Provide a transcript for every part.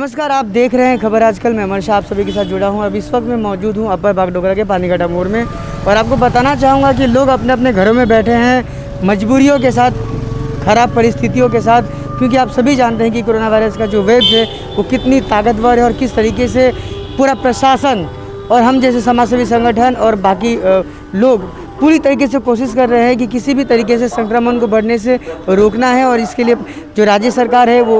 नमस्कार, आप देख रहे हैं खबर आजकल। मैं अमर शाह आप सभी के साथ जुड़ा हूं। अब इस वक्त मैं मौजूद हूं अपर बागडोगरा के पानीघाटा मोड़ में और आपको बताना चाहूँगा कि लोग अपने अपने घरों में बैठे हैं मजबूरियों के साथ, ख़राब परिस्थितियों के साथ, क्योंकि आप सभी जानते हैं कि कोरोना वायरस का जो वेब है वो कितनी ताकतवर है और किस तरीके से पूरा प्रशासन और हम जैसे समाजसेवी संगठन और बाकी लोग पूरी तरीके से कोशिश कर रहे हैं कि किसी भी तरीके से संक्रमण को बढ़ने से रोकना है। और इसके लिए जो राज्य सरकार है वो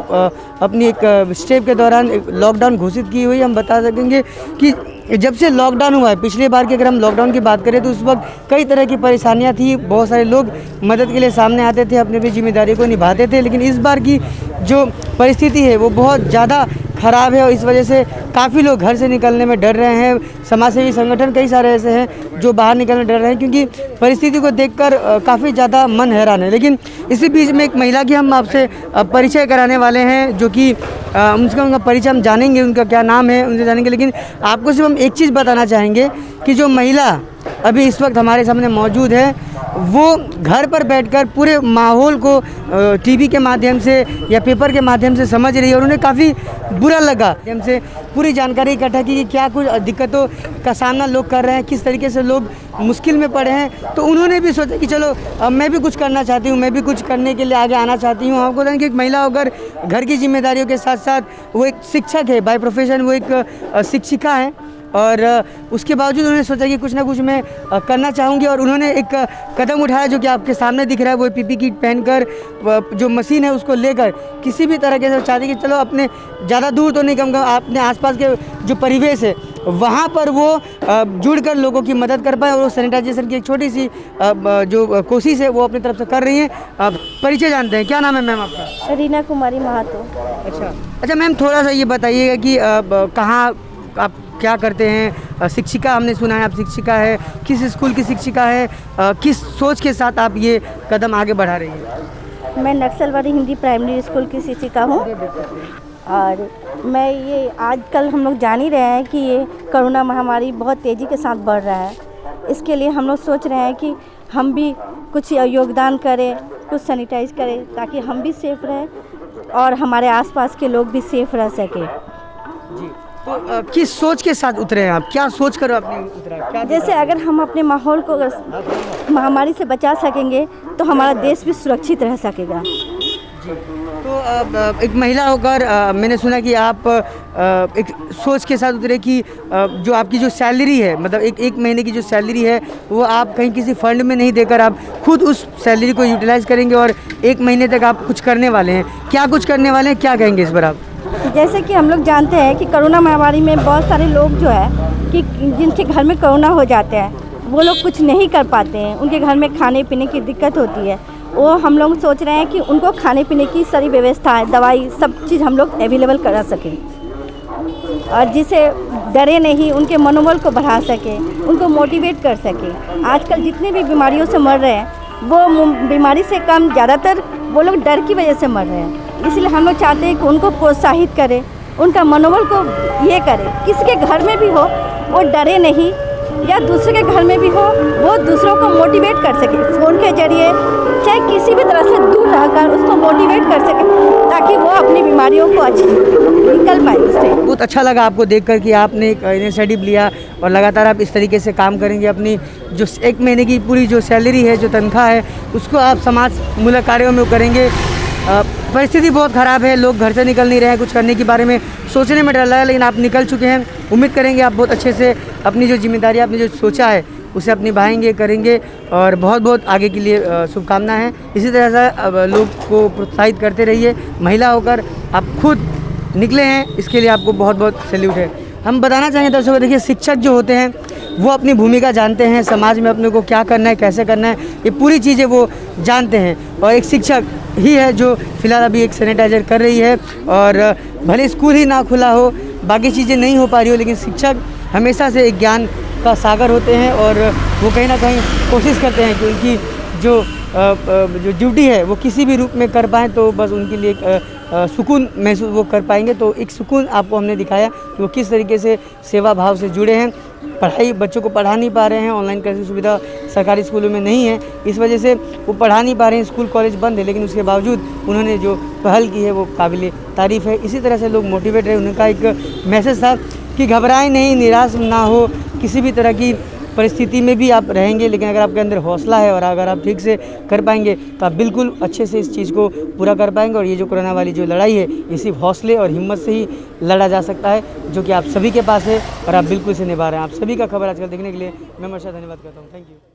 अपनी एक स्टेप के दौरान एक लॉकडाउन घोषित की हुई। हम बता सकेंगे कि जब से लॉकडाउन हुआ है, पिछले बार की अगर हम लॉकडाउन की बात करें तो उस वक्त कई तरह की परेशानियां थी, बहुत सारे लोग मदद के लिए सामने आते थे, अपनी अपनी जिम्मेदारी को निभाते थे। लेकिन इस बार की जो परिस्थिति है वो बहुत ज़्यादा ख़राब है और इस वजह से काफ़ी लोग घर से निकलने में डर रहे हैं। समाजसेवी संगठन कई सारे ऐसे हैं जो बाहर निकलने डर रहे हैं क्योंकि परिस्थिति को देखकर काफ़ी ज़्यादा मन हैरान है। लेकिन इसी बीच में एक महिला की हम आपसे परिचय कराने वाले हैं, जो कि उनका परिचय हम जानेंगे, उनका क्या नाम है उनसे जानेंगे। लेकिन आपको सिर्फ हम एक चीज़ बताना चाहेंगे कि जो महिला अभी इस वक्त हमारे सामने मौजूद है वो घर पर बैठकर पूरे माहौल को टीवी के माध्यम से या पेपर के माध्यम से समझ रही है और उन्हें काफ़ी बुरा लगा। हमसे पूरी जानकारी इकट्ठा की कि क्या कुछ दिक्कतों का सामना लोग कर रहे हैं, किस तरीके से लोग मुश्किल में पड़े हैं। तो उन्होंने भी सोचा कि चलो मैं भी कुछ करना चाहती हूँ, मैं भी कुछ करने के लिए आगे आना चाहती हूँ। आपको बताएं कि एक महिला होकर घर की जिम्मेदारियों के साथ साथ वो एक शिक्षक है, बाय प्रोफेशन वो एक शिक्षिका है और उसके बावजूद उन्होंने सोचा कि कुछ ना कुछ मैं करना चाहूँगी और उन्होंने एक कदम उठाया जो कि आपके सामने दिख रहा है। वो पीपी किट पहनकर जो मशीन है उसको लेकर किसी भी तरह के चाहती कि चलो अपने ज़्यादा दूर तो नहीं, कम अपने आसपास के जो परिवेश है वहाँ पर वो जुड़कर लोगों की मदद कर पाए और वो सैनिटाइजेशन की एक छोटी सी जो कोशिश है वो अपनी तरफ से कर रही हैं। परिचय जानते हैं, क्या नाम है मैम आपका? रीना कुमारी महातो। अच्छा मैम, थोड़ा सा ये बताइएगा कि कहाँ आप क्या करते हैं? शिक्षिका हमने सुना है, आप शिक्षिका है, किस स्कूल की शिक्षिका है, किस सोच के साथ आप ये कदम आगे बढ़ा रही हैं? मैं नक्सलवाड़ी हिंदी प्राइमरी स्कूल की शिक्षिका हूँ और मैं ये आजकल हम लोग जान ही रहे हैं कि ये कोरोना महामारी बहुत तेज़ी के साथ बढ़ रहा है। इसके लिए हम लोग सोच रहे हैं कि हम भी कुछ योगदान करें, कुछ सैनिटाइज करें ताकि हम भी सेफ रहें और हमारे आसपास के लोग भी सेफ रह सकें। जी, तो किस सोच के साथ उतरे हैं आप? क्या सोच कर आपने उतरा? क्या जैसे अगर हम अपने माहौल को महामारी से बचा सकेंगे तो हमारा देश भी सुरक्षित रह सकेगा। जी, तो एक महिला होकर मैंने सुना कि आप एक सोच के साथ उतरे कि जो आपकी जो सैलरी है, मतलब एक महीने की जो सैलरी है वो आप कहीं किसी फंड में नहीं देकर आप खुद उस सैलरी को यूटिलाइज करेंगे और एक महीने तक आप कुछ करने वाले हैं। क्या कुछ करने वाले हैं, क्या कहेंगे इस पर आप? जैसे कि हम लोग जानते हैं कि कोरोना महामारी में बहुत सारे लोग जो है कि जिनके घर में कोरोना हो जाते हैं वो लोग कुछ नहीं कर पाते हैं, उनके घर में खाने पीने की दिक्कत होती है। वो हम लोग सोच रहे हैं कि उनको खाने पीने की सारी व्यवस्थाएं, दवाई, सब चीज़ हम लोग अवेलेबल करा सकें और जिसे डरे नहीं, उनके मनोबल को बढ़ा सके, उनको मोटिवेट कर सके। आजकल जितने भी बीमारियों से मर रहे हैं वो बीमारी से कम ज़्यादातर वो लोग डर की वजह से मर रहे हैं। इसलिए हम लोग चाहते हैं कि उनको प्रोत्साहित करें, उनका मनोबल को ये करें, किसी के घर में भी हो वो डरे नहीं या दूसरे के घर में भी हो वो दूसरों को मोटिवेट कर सके, फ़ोन के जरिए चाहे किसी भी तरह से दूर रहकर उसको मोटिवेट कर सके ताकि वो अपनी बीमारियों को अच्छी निकल पाए उससे। बहुत अच्छा लगा आपको देखकर कि आपने एक इनिशिएटिव लिया और लगातार आप इस तरीके से काम करेंगे। अपनी जो एक महीने की पूरी जो सैलरी है, जो तनख्वाह है, उसको आप समाज मूलक कार्यों में करेंगे। परिस्थिति बहुत ख़राब है, लोग घर से निकल नहीं रहे हैं, कुछ करने के बारे में सोचने में डर लगा, लेकिन आप निकल चुके हैं। उम्मीद करेंगे आप बहुत अच्छे से अपनी जो जिम्मेदारी आपने जो सोचा है उसे आप निभाएंगे, करेंगे और बहुत बहुत आगे के लिए शुभकामनाएं हैं। इसी तरह से लोग को प्रोत्साहित करते रहिए। महिला होकर आप खुद निकले हैं, इसके लिए आपको बहुत बहुत सैल्यूट है। हम बताना चाहेंगे दर्शकों, देखिए शिक्षक जो होते हैं वो अपनी भूमिका जानते हैं, समाज में अपने को क्या करना है, कैसे करना है, ये पूरी चीज़ें वो जानते हैं और एक शिक्षक ही है जो फिलहाल अभी एक सैनिटाइजर कर रही है। और भले स्कूल ही ना खुला हो, बाकी चीज़ें नहीं हो पा रही हो, लेकिन शिक्षक हमेशा से एक ज्ञान का सागर होते हैं और वो कहीं ना कहीं कोशिश करते हैं कि उनकी जो ड्यूटी है वो किसी भी रूप में कर पाएँ तो बस उनके लिए सुकून महसूस वो कर पाएंगे। तो एक सुकून आपको हमने दिखाया कि वो किस तरीके से सेवा भाव से जुड़े हैं। पढ़ाई बच्चों को पढ़ा नहीं पा रहे हैं, ऑनलाइन क्लास की सुविधा सरकारी स्कूलों में नहीं है, इस वजह से वो पढ़ा नहीं पा रहे हैं, स्कूल कॉलेज बंद है, लेकिन उसके बावजूद उन्होंने जो पहल की है वो काबिल तारीफ़ है। इसी तरह से लोग मोटिवेट रहे। उनका एक मैसेज था कि घबराएं नहीं, निराश ना हो, किसी भी तरह की परिस्थिति में भी आप रहेंगे, लेकिन अगर आपके अंदर हौसला है और अगर आप ठीक से कर पाएंगे तो आप बिल्कुल अच्छे से इस चीज़ को पूरा कर पाएंगे। और ये जो कोरोना वाली जो लड़ाई है, ये सिर्फ हौसले और हिम्मत से ही लड़ा जा सकता है, जो कि आप सभी के पास है और आप बिल्कुल से निभा रहे हैं। आप सभी का खबर आजकल देखने के लिए मैं हमेशा धन्यवाद करता हूँ। Thank you.